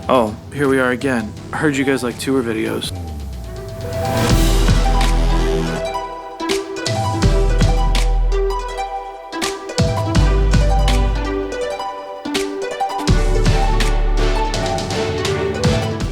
Oh, here we are again. I heard you guys like tour videos.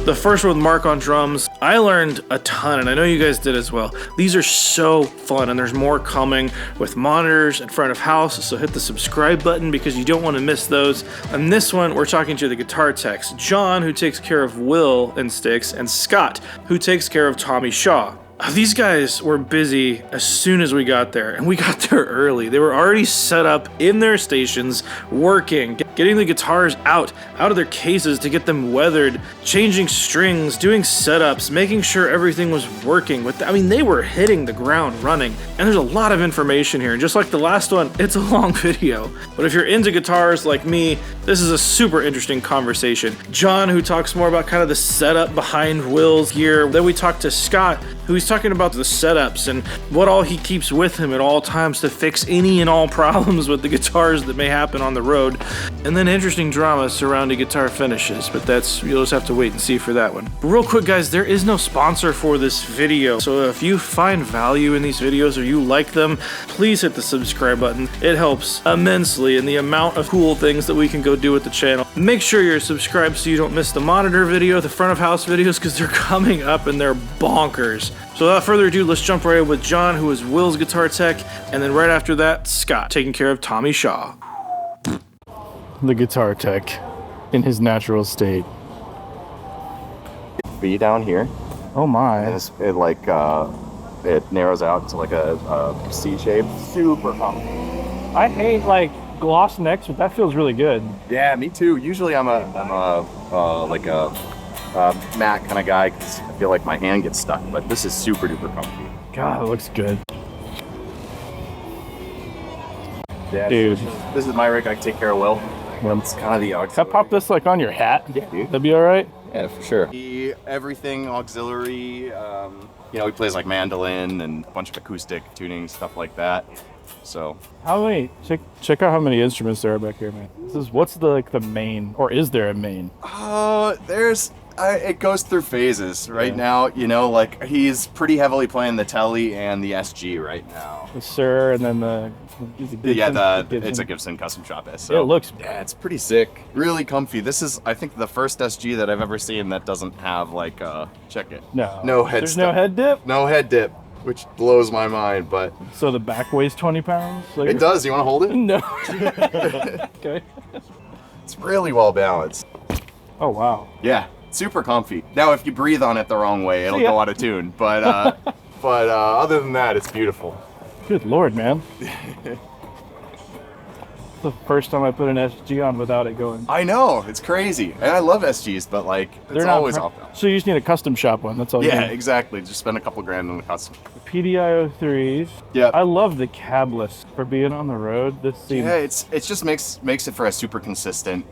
The first one with Mark on drums, I learned a ton, and I know you guys did as well. These are so fun, and there's more coming with monitors in front of house, so hit the subscribe button because you don't want to miss those. On this one, we're talking to the guitar techs, John, who takes care of Will and STYX, and Scott, who takes care of Tommy Shaw. These guys were busy as soon as we got there, and we got there early. They were already set up in their stations, working, getting the guitars out of their cases to get them weathered, changing strings, doing setups, making sure everything was working. They were hitting the ground running, and there's a lot of information here. And just like the last one, it's a long video. But if you're into guitars like me, this is a super interesting conversation. John, who talks more about kind of the setup behind Will's gear. Then we talked to Scott, who's talking about the setups and what all he keeps with him at all times to fix any and all problems with the guitars that may happen on the road. And then interesting drama surrounding guitar finishes, but you'll just have to wait and see for that one. But real quick guys, there is no sponsor for this video, so if you find value in these videos or you like them, please hit the subscribe button. It helps immensely in the amount of cool things that we can go do with the channel. Make sure you're subscribed so you don't miss the monitor video, the front of house videos, because they're coming up and they're bonkers. So without further ado, let's jump right in with John, who is Will's guitar tech, and then right after that, Scott, taking care of Tommy Shaw. The guitar tech in his natural state. B down here. Oh my. And it narrows out to like a C shape. Super comfy. I hate like gloss necks, but that feels really good. Yeah, me too. Usually I'm a matte kind of guy because I feel like my hand gets stuck, but this is super duper comfy. God, it looks good. Yeah, dude. This is my rig. I take care of Will. It's kind of the auxiliary. Can I pop this like on your hat? Yeah, dude. That'd be all right? Yeah, for sure. Everything auxiliary, he plays like mandolin and a bunch of acoustic tuning, stuff like that. So check out how many instruments there are back here, man. What's the main, or is there a main? It goes through phases. Right now, he's pretty heavily playing the Telly and the SG right now. The Suhr, and then it's a Gibson custom shop S. So it's pretty sick. Really comfy. This is, I think, the first SG that I've ever seen that doesn't have check it. No head. There's no head dip. No head dip, which blows my mind. But so the back weighs 20 pounds. It does. You want to hold it? No. Okay. It's really well balanced. Oh wow. Yeah. Super comfy. Now, if you breathe on it the wrong way, it'll go out of tune. But other than that, it's beautiful. Good Lord, man. The first time I put an SG on without it going. I know, it's crazy. And I love SGs, but it's always off balance. So you just need a custom shop one, that's all you need. Yeah, exactly. Just spend a couple grand on the custom. The PDI-03s. Yeah. I love the cabless for being on the road. This seems... Yeah, it just makes it for a super consistent,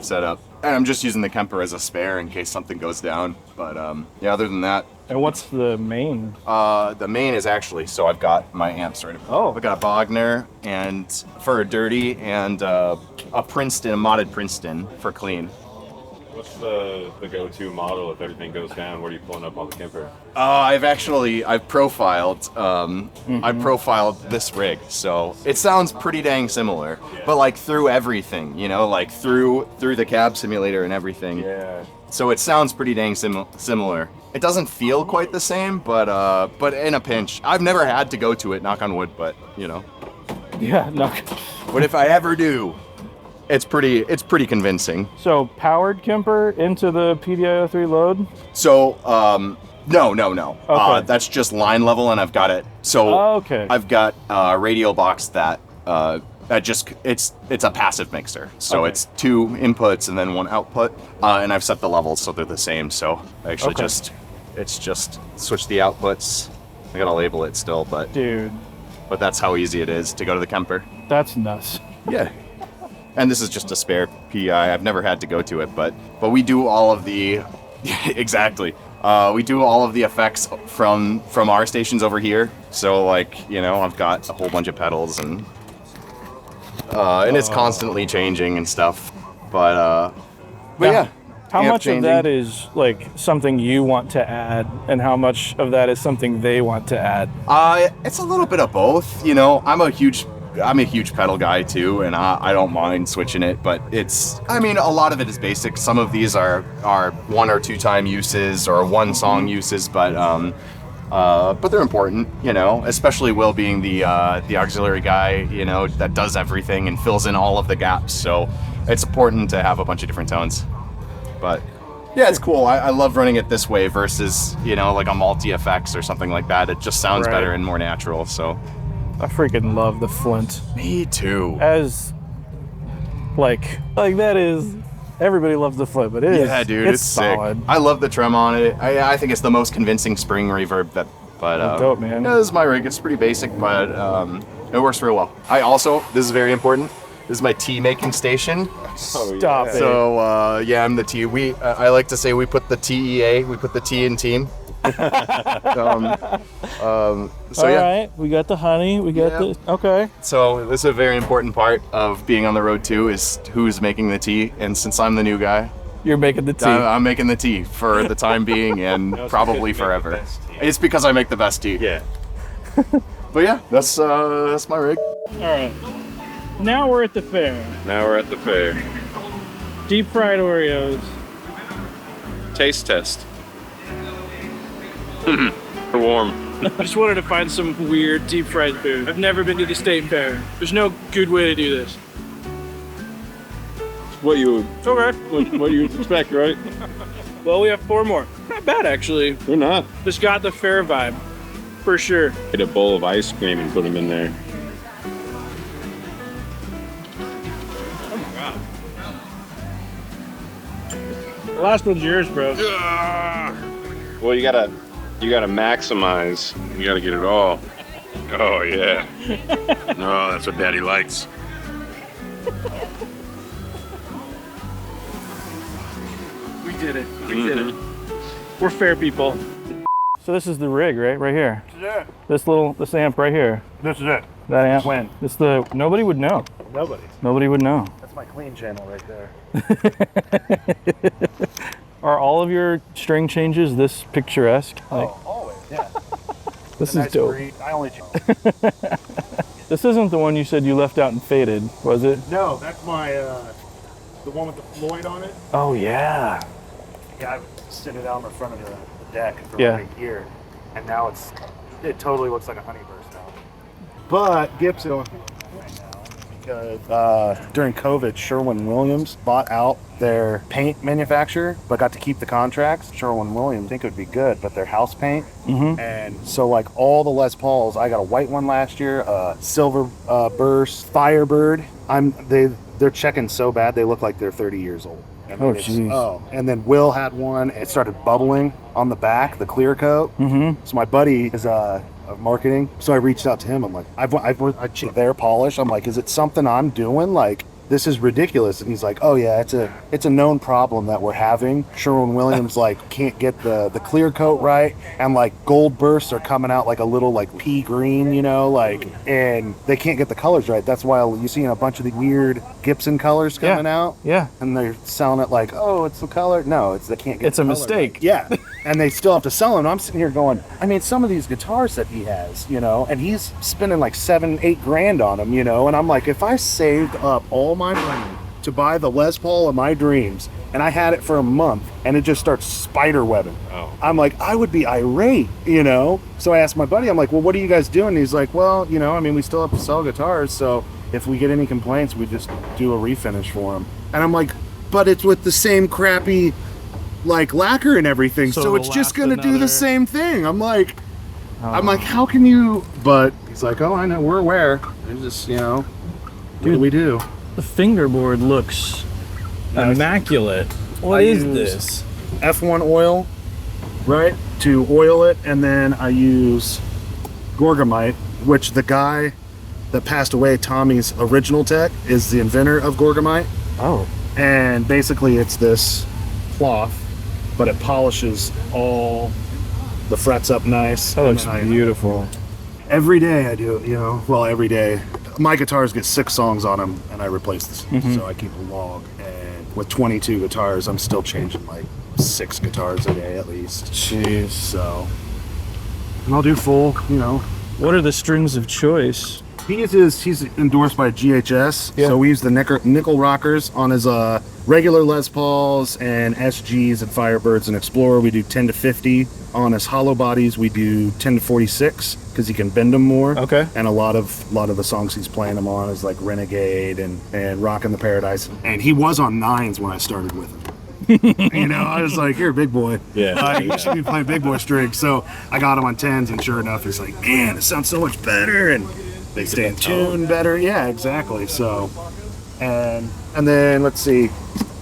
setup. And I'm just using the Kemper as a spare in case something goes down. But other than that. And what's the main? The main is actually, so I've got my amps right. Oh. I've got a BOGNER and for a dirty and a modded Princeton for clean. What's the go-to model if everything goes down? What are you pulling up on the Kemper? I've profiled. I've profiled this rig, so it sounds pretty dang similar. Yeah. But through everything, through the cab simulator and everything. Yeah. So it sounds pretty dang similar. It doesn't feel quite the same, but in a pinch, I've never had to go to it. Knock on wood, but Yeah, knock. But if I ever do. It's pretty convincing. So powered Kemper into the PDI-03 load? So no. Okay. That's just line level, and I've got it. So okay. I've got a radio box that it's a passive mixer. So It's 2 inputs and then 1 output, and I've set the levels so they're the same. So I actually just switch the outputs. I gotta label it still, but that's how easy it is to go to the Kemper. That's nuts. Yeah. And this is just a spare PI. I've never had to go to it, but we do all of the exactly. We do all of the effects from our stations over here. So I've got a whole bunch of pedals and it's constantly changing and stuff. But yeah, How amp much changing. of that is like something you want to add, and how much of that is something they want to add? It's a little bit of both. You know, I'm a huge pedal guy too, and I don't mind switching it. But I mean, a lot of it is basic. Some of these are 1 or 2 time uses or 1 song uses, but they're important. You know, especially Will being the auxiliary guy. You know, that does everything and fills in all of the gaps. So it's important to have a bunch of different tones. But yeah, it's cool. I love running it this way versus, you know, like a multi-effects or something like that. It just sounds better and more natural, so. I freaking love the Flint. Me too. As, like that is, everybody loves the Flint, but Yeah, dude, it's solid. sick. I love the trem on it. I think it's the most convincing spring reverb but dope, man. Yeah, this is my rig. It's pretty basic, but it works real well. This is very important. This is my tea making station. Stop it. So I'm the tea. I like to say we put the TEA. We put the tea in team. All right, we got the honey. We got the okay. So this is a very important part of being on the road too, is who's making the tea. And since I'm the new guy, You're making the tea. I'm making the tea for the time being and probably forever. It's because I make the best tea. Yeah. But yeah, that's my rig. All right. Now we're at the fair. Now we're at the fair. Deep fried Oreos. Taste test. They're warm. I just wanted to find some weird deep fried food. I've never been to the state fair. There's no good way to do this. What you Okay. what you expect, right? Well, we have 4 more. Not bad, actually. They're not. Just got the fair vibe, for sure. Get a bowl of ice cream and put them in there. The last one's yours, bro. Well, you gotta maximize. You gotta get it all. Oh yeah. No, that's what Daddy likes. We did it. We did it. We're fair people. So this is the rig, right? Right here. Yeah, This amp right here. this is it. That amp. When? Nobody would know. Nobody. Nobody would know. That's my clean channel right there. Are all of your string changes this picturesque? Like, Oh, always, yeah. this is Nice dope. breed. I only. This isn't the one you said you left out and faded, was it? No, that's my the one with the Floyd on it. Oh yeah. Yeah, I've sitting it out on the front of the deck for Yeah. like a year, and now it totally looks like a honeyburst now. But Gibson right now because during COVID, Sherwin-Williams bought out their paint manufacturer, but got to keep the contracts. Sherwin-Williams think it would be good, but their house paint. And so like all the Les Pauls, I got a white one last year, a silver burst, Firebird. They're checking so bad they look like they're 30 years old. I mean, Oh, jeez. And then Will had one. It started bubbling on the back, the clear coat. So my buddy is of marketing, so I reached out to him. I'm like, I checked their polish. I'm like, is it something I'm doing? Like, this is ridiculous. And he's like, oh yeah, it's a known problem that we're having. Sherwin-Williams like can't get the clear coat right, and like gold bursts are coming out like a little like pea green, you know, like, and they can't get the colors right. That's why you see a bunch of the weird Gibson colors coming out. Yeah. And they're selling it like, oh, it's the color. No, they can't get It's the a color mistake. right. Yeah. And they still have to sell them. I'm sitting here going, I mean, some of these guitars that he has, you know, and he's spending like $7-8 grand on them, you know, and I'm like, if I saved up all my money to buy the Les Paul of my dreams, and I had it for a month, and it just starts spider webbing. Oh. I'm like, I would be irate, you know? So I asked my buddy, I'm like, well, what are you guys doing? And he's like, well, you know, I mean, we still have to sell guitars, so if we get any complaints, we just do a refinish for them. And I'm like, but it's with the same crappy, like, lacquer and everything, so it'll it's just last gonna do another- the same thing. I'm like, how can you? But he's like, oh, I know, we're aware. It's just, you know, what do we do? The fingerboard looks immaculate. What I is use- this? F1 oil, right, to oil it, and then I use Gorgamite, which the guy that passed away, Tommy's original tech, is the inventor of Gorgamite. Oh. And basically it's this cloth, but it polishes all the frets up nice. That looks And then beautiful. every day I do, you know, well, every day. My guitars get 6 songs on them, and I replace this. So I keep a log, and with 22 guitars, I'm still changing like 6 guitars a day at least. Jeez. So, and I'll do full, you know. What are the strings of choice? He's endorsed by GHS, Yeah. so we use the nickel rockers on his regular Les Pauls and SGs and Firebirds and Explorer. We do 10 to 50. On his hollow bodies, we do 10 to 46 because he can bend them more. Okay. And a lot of the songs he's playing them on is like Renegade and Rockin' the Paradise. And he was on 9s when I started with him. You know, I was like, "You're a big boy. Yeah. You should be playing big boy strings." So I got him on 10s, and sure enough, he's like, "Man, it sounds so much better." And they stay in tune better. Yeah, exactly. So, and then let's see,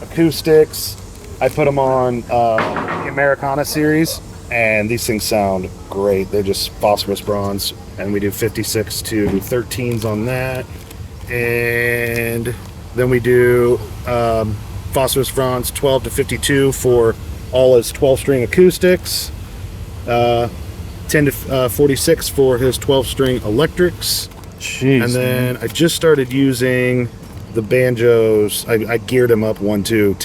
acoustics. I put them on the Americana series, and these things sound great. They're just phosphorus bronze, and we do 56 to 13s on that, and then we do phosphorus bronze 12 to 52 for all his 12-string acoustics. 10 to 46 for his 12-string electrics. Jeez. And then I just started using the banjos. I geared him up 10 to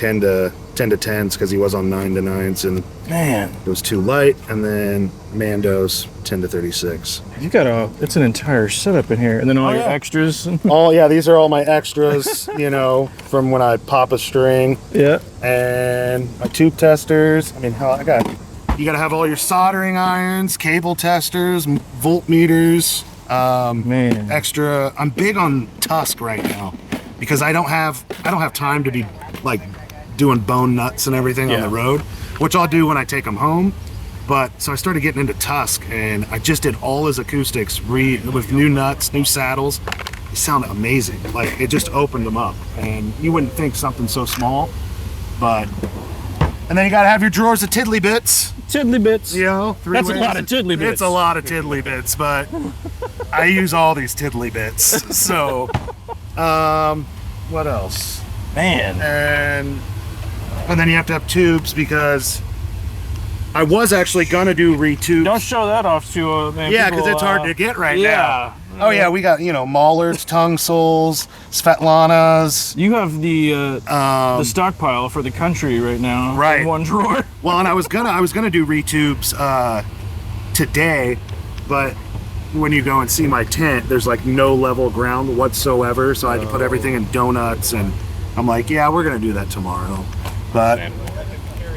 10s because he was on 9 to 9s and Man, it was too light. And then mandos 10 to 36. you got it's an entire setup in here. And then all your yeah. extras. Oh yeah, these are all my extras, you know, from when I pop a string. Yeah. And my tube testers. I mean, hell, you gotta have all your soldering irons, cable testers, voltmeters. Man. Extra. I'm big on Tusk right now because I don't have time to be like doing bone nuts and everything on Yeah. the road, which I'll do when I take them home. But so I started getting into Tusk, and I just did all his acoustics with new nuts, new saddles. They sound amazing. Like it just opened them up, and you wouldn't think something so small, but. And then you gotta have your drawers of tiddly bits. Tiddly bits. You know, That's a lot of tiddly bits. It's a lot of tiddly bits, but I use all these tiddly bits. So, what else? Man. And then you have to have tubes because I was actually gonna do retubes. Don't show that off to man. Yeah, people, because it's hard to get right yeah. now. Oh yeah, we got Maulards, tongue soles, Svetlanas. You have the stockpile for the country right now. Right. In one drawer. Well, and I was gonna do retubes today, but when you go and see my tent, there's like no level ground whatsoever, so I had to put everything in donuts, and I'm like, yeah, we're gonna do that tomorrow. But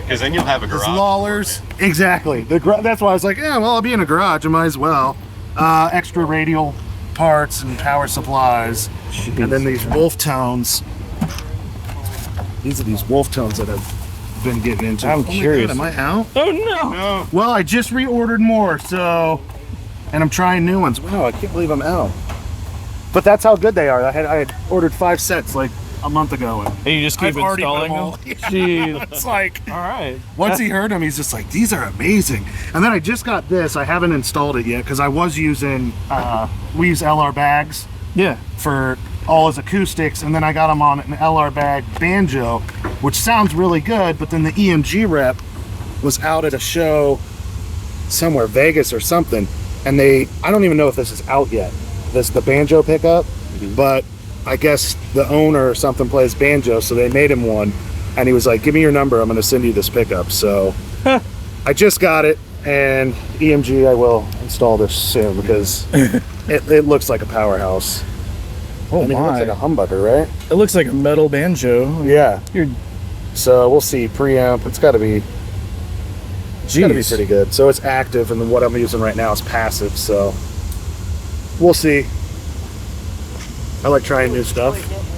Because then you'll have a those garage. Lawlers, exactly. That's why I was like, yeah, well, I'll be in a garage, I might as well. Extra radial parts and power supplies, and then these wolf tones. These are these wolf tones that I've been getting into. I'm Oh my curious. God, am I out? Oh no. Well, I just reordered more, so, and I'm trying new ones. Wow, I can't believe I'm out. But that's how good they are. I had ordered 5 sets like a month ago, and And you just keep I've already installing put them? them all. Jeez. it's like All right. once he heard them, he's just like, these are amazing. And then I just got this. I haven't installed it yet because I was using we use LR bags Yeah. for all his acoustics, and then I got him on an LR bag banjo, which sounds really good. But then the EMG rep was out at a show somewhere, Vegas or something, and I don't even know if this is out yet. The banjo pickup, but I guess the owner or something plays banjo, so they made him one, and he was like, give me your number, I'm going to send you this pickup. So I just got it, and EMG, I will install this soon because it looks like a powerhouse. Oh I mean, it looks my. like a humbucker, right? It looks like a metal banjo. Yeah. You're So we'll see. Preamp, it's got to be Jeez. pretty good. So it's active, and then what I'm using right now is passive, so we'll see. I like trying new stuff,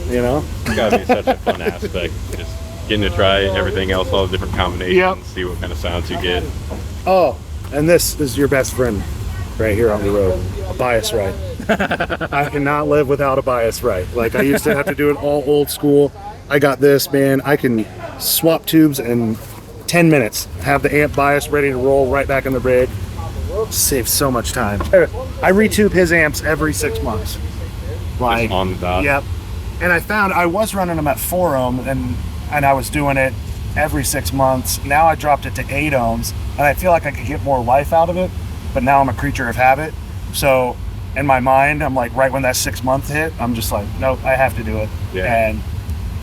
you know? It's gotta be such a fun aspect. Just getting to try everything else, all the different combinations, Yep. see what kind of sounds you get. Oh, and this is your best friend right here on the road. A bias right. I cannot live without a bias right. Like I used to have to do it all old school. I got this, man. I can swap tubes in 10 minutes. Have the amp bias ready to roll right back in the rig. Saves so much time. I retube his amps every 6 months. Like Just on the dot. Yep. And I found I was running them at 4 ohm and I was doing it every 6 months. Now I dropped it to 8 ohms, and I feel like I could get more life out of it, but now I'm a creature of habit. So in my mind, I'm like, right when that 6 month hit, I'm just like, nope, I have to do it. Yeah. And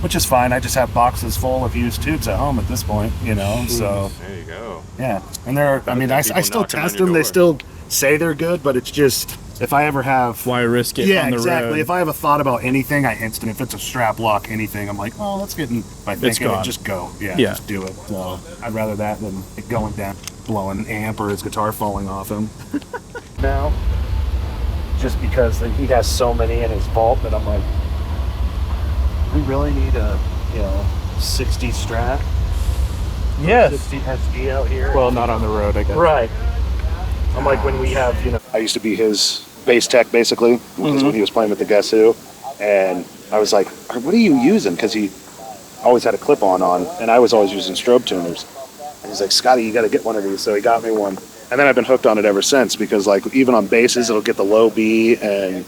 which is fine. I just have boxes full of used tubes at home at this point, you know. So There you go. yeah, and they're. I mean, I People still knocking on test your them. They door. still say they're good, but it's just if I ever have. Why risk it Yeah, on the exactly. road? If I have a thought about anything, I instant. If it's a strap lock, anything, I'm like, oh, let's get in. If I think of gone. it, just go. Yeah, Yeah. just do it. So I'd rather that than it going down, blowing an amp or his guitar falling off him. Now, just because he has so many in his vault that I'm like, we really need a 60 Strat. Yes. 60 SG out here. Well, not on the road, I guess. Right. I'm like when we have, I used to be his bass tech basically, because when he was playing with the Guess Who, and I was like, what are you using? Because he always had a clip-on, and I was always using strobe tuners. And he's like, Scotty, you got to get one of these. So he got me one. And then I've been hooked on it ever since, because like even on basses, it'll get the low B and...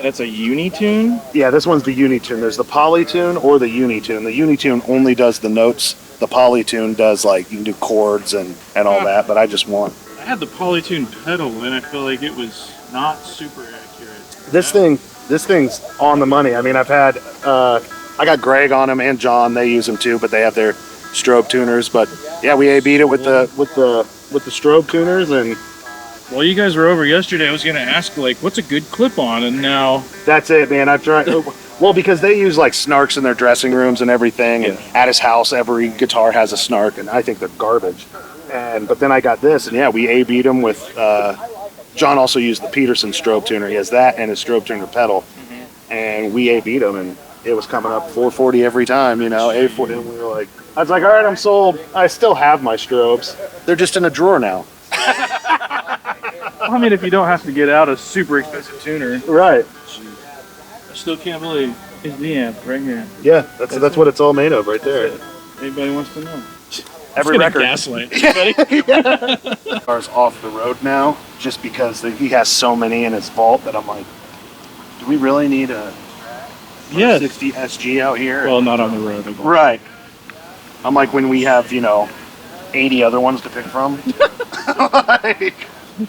That's a Unitune? Yeah, this one's the Unitune. There's the Polytune or the Unitune. The Unitune only does the notes. The Polytune does like, you can do chords and all that, but I just want... I had the Polytune pedal and I feel like it was not super accurate. This thing's on the money. I mean, I've had, I got Greg on him and John. They use them too, but they have their strobe tuners. But yeah, we A/B'd it with the strobe tuners, and While you guys were over yesterday, I was going to ask, like, what's a good clip-on, and now... that's it, man. I've tried. Well, because they use like snarks in their dressing rooms and everything, and at his house, every guitar has a snark, and I think they're garbage. But then I got this, and yeah, we A/B'd them with. John also used the Peterson strobe tuner. He has that and his strobe tuner pedal, and we A/B'd them, and it was coming up 440 every time, A40. And we were like, I was like, all right, I'm sold. I still have my strobes. They're just in a drawer now. I mean, if you don't have to get out a super expensive tuner. Right. I still can't believe it's the amp right here. Yeah, that's what it's all made of right there. Anybody wants to know? Every record. Gaslight everybody. Car's off the road now, just because he has so many in his vault that I'm like, do we really need a 60 SG out here? Well, not on the road. Right. I'm like when we have 80 other ones to pick from.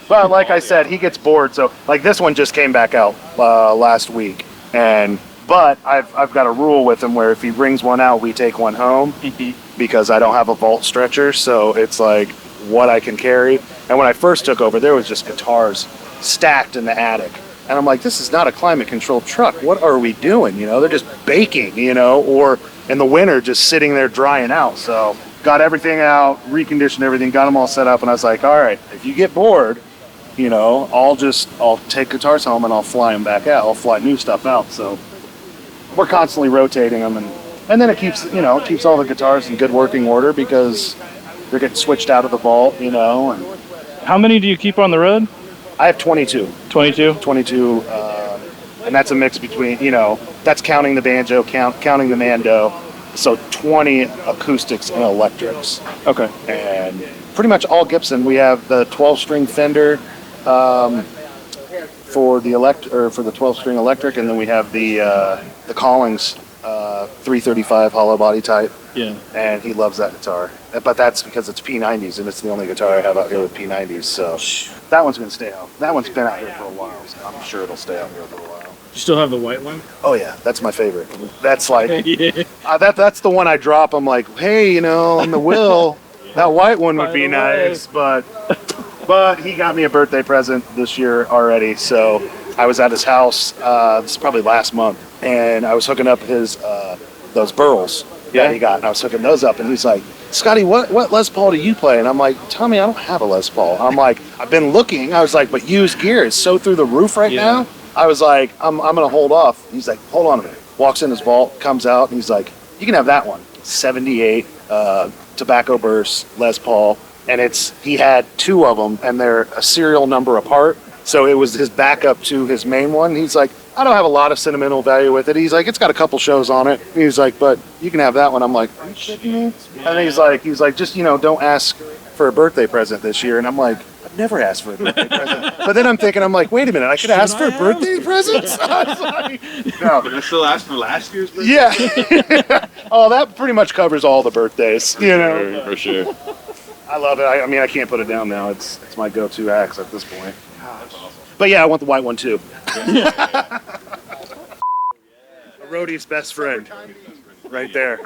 But like I said, he gets bored. So like this one just came back out last week, but I've got a rule with him where if he brings one out, we take one home because I don't have a vault stretcher. So it's like what I can carry. And when I first took over, there was just guitars stacked in the attic. And I'm like, this is not a climate controlled truck. What are we doing? They're just baking, or in the winter just sitting there drying out. So got everything out, reconditioned everything, got them all set up. And I was like, all right, if you get bored, I'll take guitars home and I'll fly them back out. I'll fly new stuff out. So we're constantly rotating them, and then it keeps all the guitars in good working order because they're getting switched out of the vault, and How many do you keep on the road? I have 22. 22? 22, and that's a mix between, that's counting the banjo, counting the mando, so 20 acoustics and electrics. Okay. And pretty much all Gibson. We have the 12-string Fender for the 12-string electric, and then we have the Collings 335 hollow body type. Yeah. And he loves that guitar. But that's because it's P90s, and it's the only guitar I have out here with P90s. So that one's going to stay out. That one's been out here for a while, so I'm sure it'll stay out here for a while. You still have the white one? Oh yeah, that's my favorite. That's like Yeah. that's the one I drop. I'm like, hey, on the Will, that white one would be nice, but he got me a birthday present this year already. So I was at his house. This is probably last month, and I was hooking up his those burls that he got, and I was hooking those up, and he's like, Scotty, what Les Paul do you play? And I'm like, Tommy, I don't have a Les Paul. I'm like, I've been looking. I was like, but used gear is so through the roof right now. I was like, I'm gonna hold off. He's like, hold on a minute. Walks in his vault, comes out, and he's like, you can have that one. 78 tobacco burst Les Paul, and he had two of them, and they're a serial number apart. So it was his backup to his main one. He's like, I don't have a lot of sentimental value with it. He's like, it's got a couple shows on it. And he's like, but you can have that one. I'm like, are you shitting me? And he's like, just don't ask for a birthday present this year. And I'm like, I've never asked for a birthday present. But then I'm thinking, wait a minute, I could ask for a birthday present? I was like, no. Did I still ask for last year's birthday? Yeah. Oh, that pretty much covers all the birthdays, For sure. I love it. I mean, I can't put it down now. It's my go-to axe at this point. But yeah, I want the white one too. A roadie's best friend. Right there.